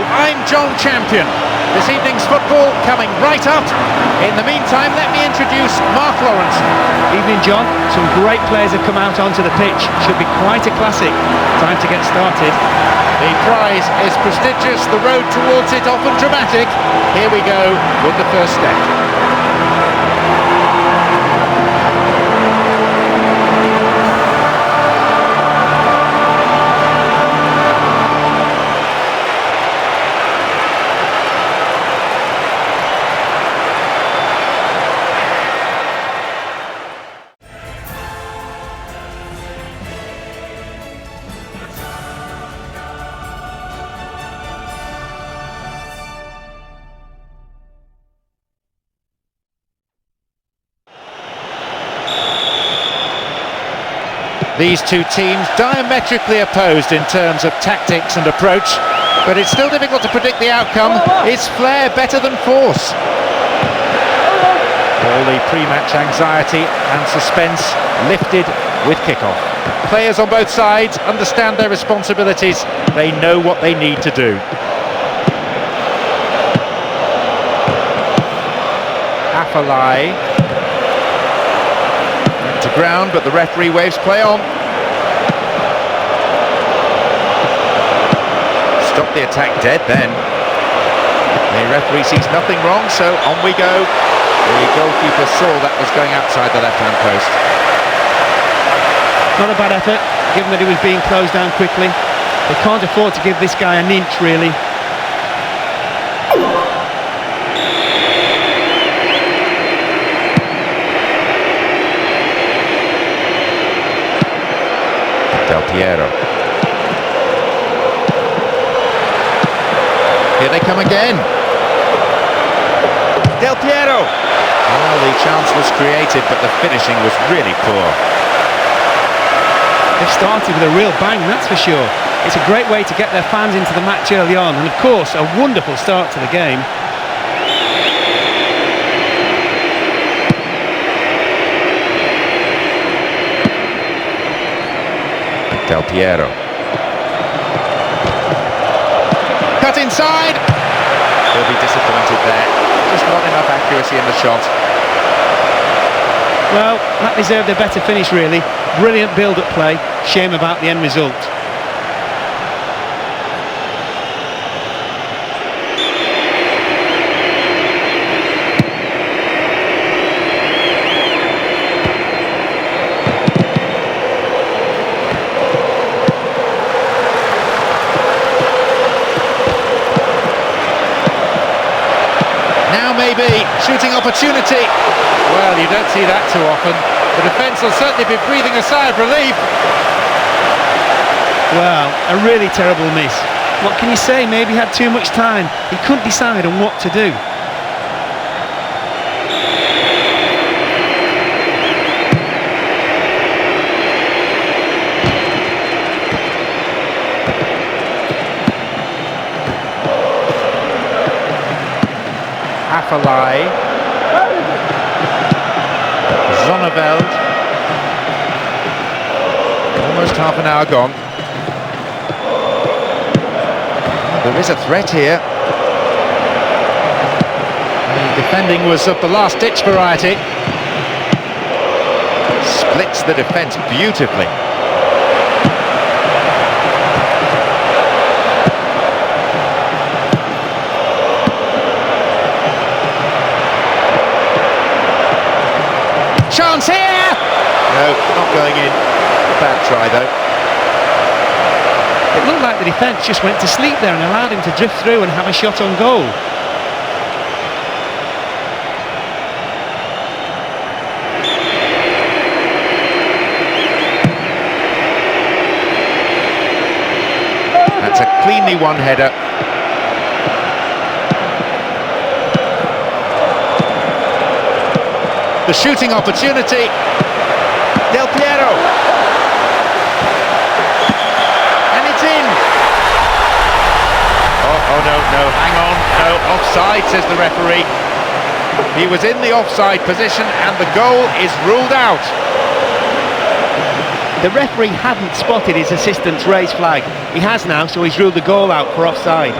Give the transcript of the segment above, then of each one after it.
I'm John Champion. This evening's football coming right up. In the meantime, let me introduce Mark Lawrence. Evening, John. Some great players have come out onto the pitch. Should be quite a classic. Time to get started. The prize is prestigious, the road towards it often dramatic. Here we go with the first step. These two teams diametrically opposed in terms of tactics and approach, but it's still difficult to predict the outcome. Is flair better than force? All the pre-match anxiety and suspense lifted with kickoff. Players on both sides understand their responsibilities. They know what they need to do. Afalai to ground, but the referee waves play on. Stop the attack dead then. The referee sees nothing wrong, so on we go. The goalkeeper saw that was going outside the left-hand post. Not a bad effort, given that he was being closed down quickly. They can't afford to give this guy an inch, really. Del Piero. Here they come again. Del Piero. Well, the chance was created, but the finishing was really poor. They've started with a real bang, that's for sure. It's a great way to get their fans into the match early on, and of course, a wonderful start to the game. Del Piero. Cut inside. He'll be disappointed there. Just not enough accuracy in the shot. Well, that deserved a better finish, really. Brilliant build-up play. Shame about the end result. Maybe shooting opportunity. Well, you don't see that too often. The defence will certainly be breathing a sigh of relief. Well, a really terrible miss. What can you say? Maybe he had too much time. He couldn't decide on what to do. Afalai, Zonneveld, almost half an hour gone. There is a threat here. The defending was of the last-ditch variety. Splits the defence beautifully. Chance here! No, not going in. Bad try though. It looked like the defence just went to sleep there and allowed him to drift through and have a shot on goal. That's a cleanly won header. The shooting opportunity. Del Piero. And it's in. Oh no, hang on. No, offside, says the referee. He was in the offside position and the goal is ruled out. The referee hadn't spotted his assistant's raised flag. He has now, so he's ruled the goal out for offside.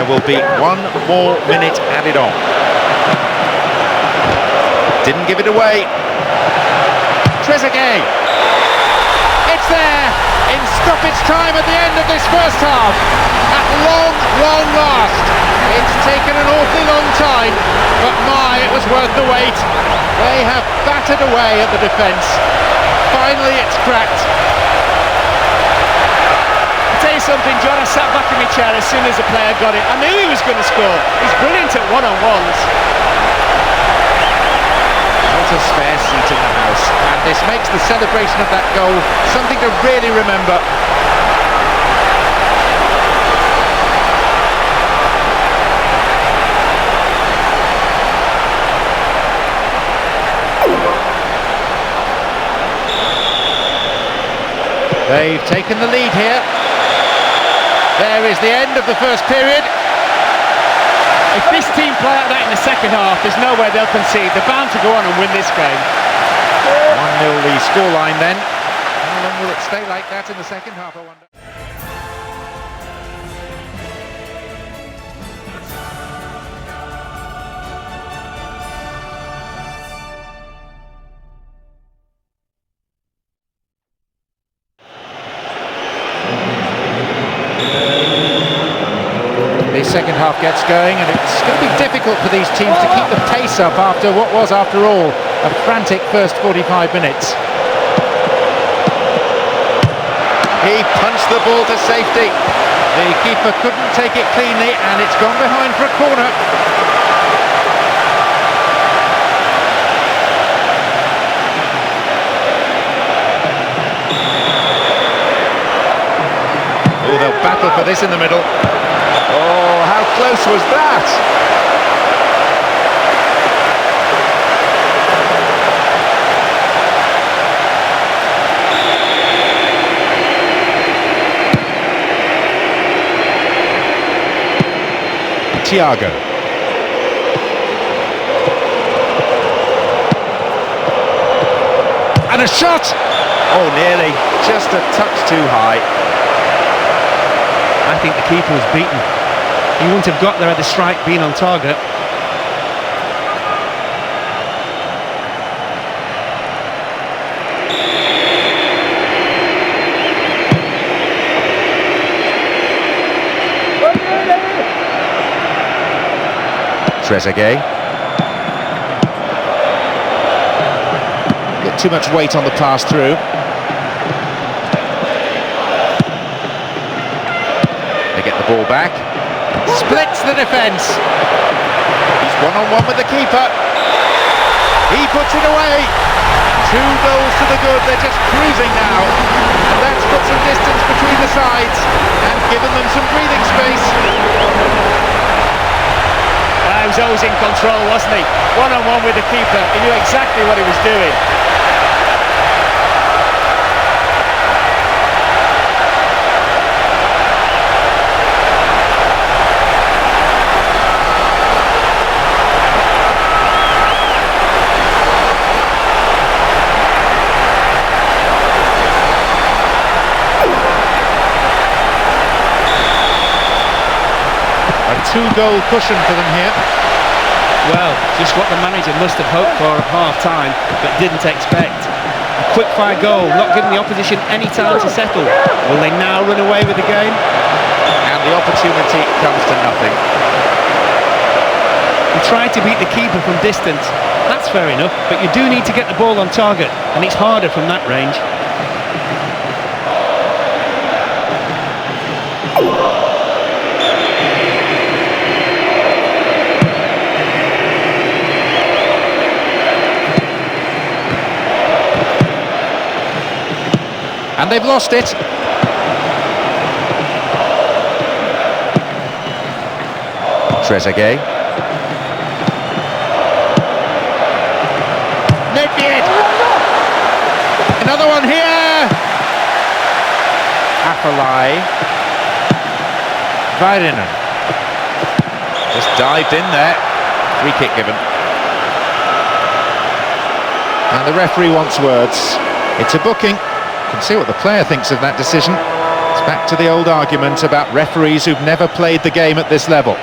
There will be 1 more minute added on. Didn't give it away. Trezeguet. It's there in stoppage time at the end of this first half. At long last. It's taken an awfully long time, but my, it was worth the wait. They have battered away at the defence. Finally, it's cracked. I'll tell you something, John, I sat back in my chair as soon as the player got it. I knew he was going to score. He's brilliant at one-on-ones. Not a spare seat in the house, and this makes the celebration of that goal something to really remember. They've taken the lead here. There is the end of the first period. If this team play like that in the second half, there's no way they'll concede. They're bound to go on and win this game. 1-0 the scoreline then. How long will it stay like that in the second half, I wonder? The second half gets going, and it's going to be difficult for these teams to keep the pace up after what was, after all, a frantic first 45 minutes. He punched the ball to safety. The keeper couldn't take it cleanly, and it's gone behind for a corner. Oh, they'll battle for this in the middle. Oh, how close was that? Thiago. And a shot! Oh, nearly. Just a touch too high. I think the keeper was beaten. He wouldn't have got there had the strike been on target. Trezeguet. Get too much weight on the pass through. They get the ball back. Splits the defence. He's one-on-one with the keeper. He puts it away. 2 goals to the good. They're just cruising now. And that's put some distance between the sides and given them some breathing space. He was always in control, wasn't he? One-on-one with the keeper. He knew exactly what he was doing. A 2-goal cushion for them here. Well, just what the manager must have hoped for at half-time, but didn't expect. A quick-fire goal, not giving the opposition any time to settle. Will they now run away with the game? And the opportunity comes to nothing. He tried to beat the keeper from distance. That's fair enough, but you do need to get the ball on target, and it's harder from that range. And they've lost it. Trezeguet. Nedved. Another one here. Afellay. Väyrynen. Just dived in there. Free kick given. And the referee wants words. It's a booking. Can see what the player thinks of that decision. It's back to the old argument about referees who've never played the game at this level.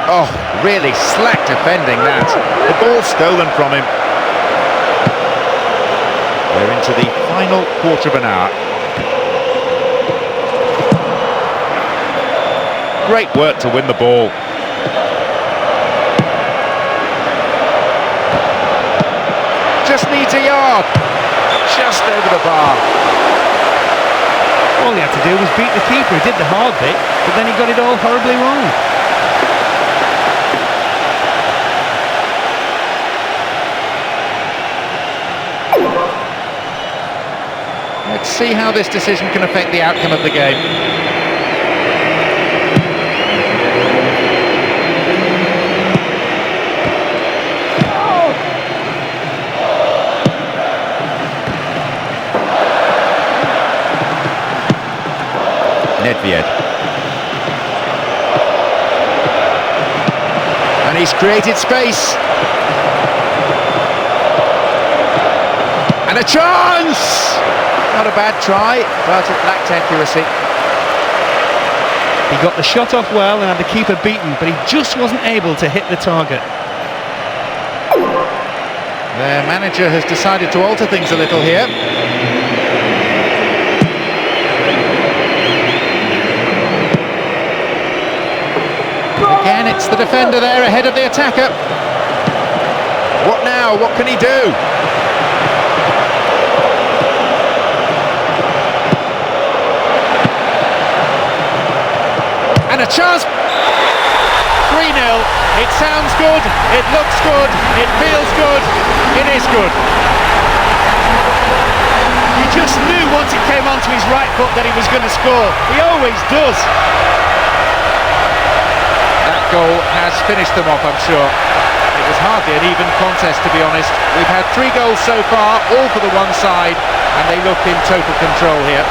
Oh, really slack defending that. The ball stolen from him. We're into the final quarter of an hour. Great work to win the ball. Just needs a yard. Just over the bar. All he had to do was beat the keeper. He did the hard bit, but then he got it all horribly wrong. Let's see how this decision can affect the outcome of the game. Nedved. And he's created space. And a chance! Not a bad try, but it lacked accuracy. He got the shot off well and had the keeper beaten, but he just wasn't able to hit the target. Their manager has decided to alter things a little here. Again, it's the defender there ahead of the attacker. What now? What can he do? And a chance. 3-0. It sounds good, it looks good, it feels good, it is good. You just knew once it came onto his right foot that he was going to score. He always does. That goal has finished them off, I'm sure. It was hardly an even contest, to be honest. We've had 3 goals so far, all for the one side, and they look in total control here.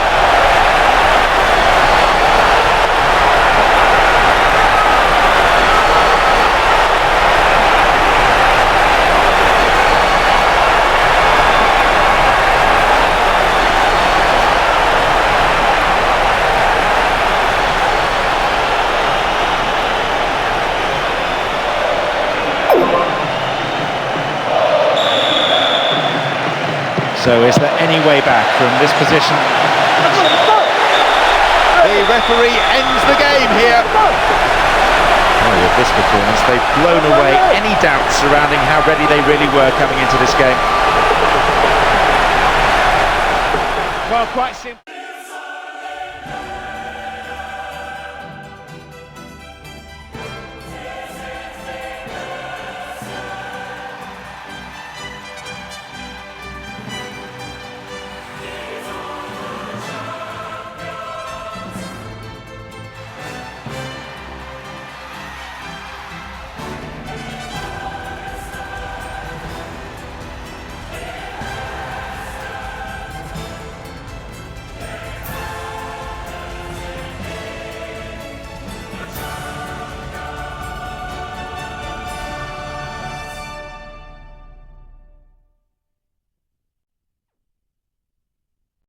So is there any way back from this position? The referee ends the game here. Oh, with this performance, they've blown away any doubts surrounding how ready they really were coming into this game. Well, quite simple.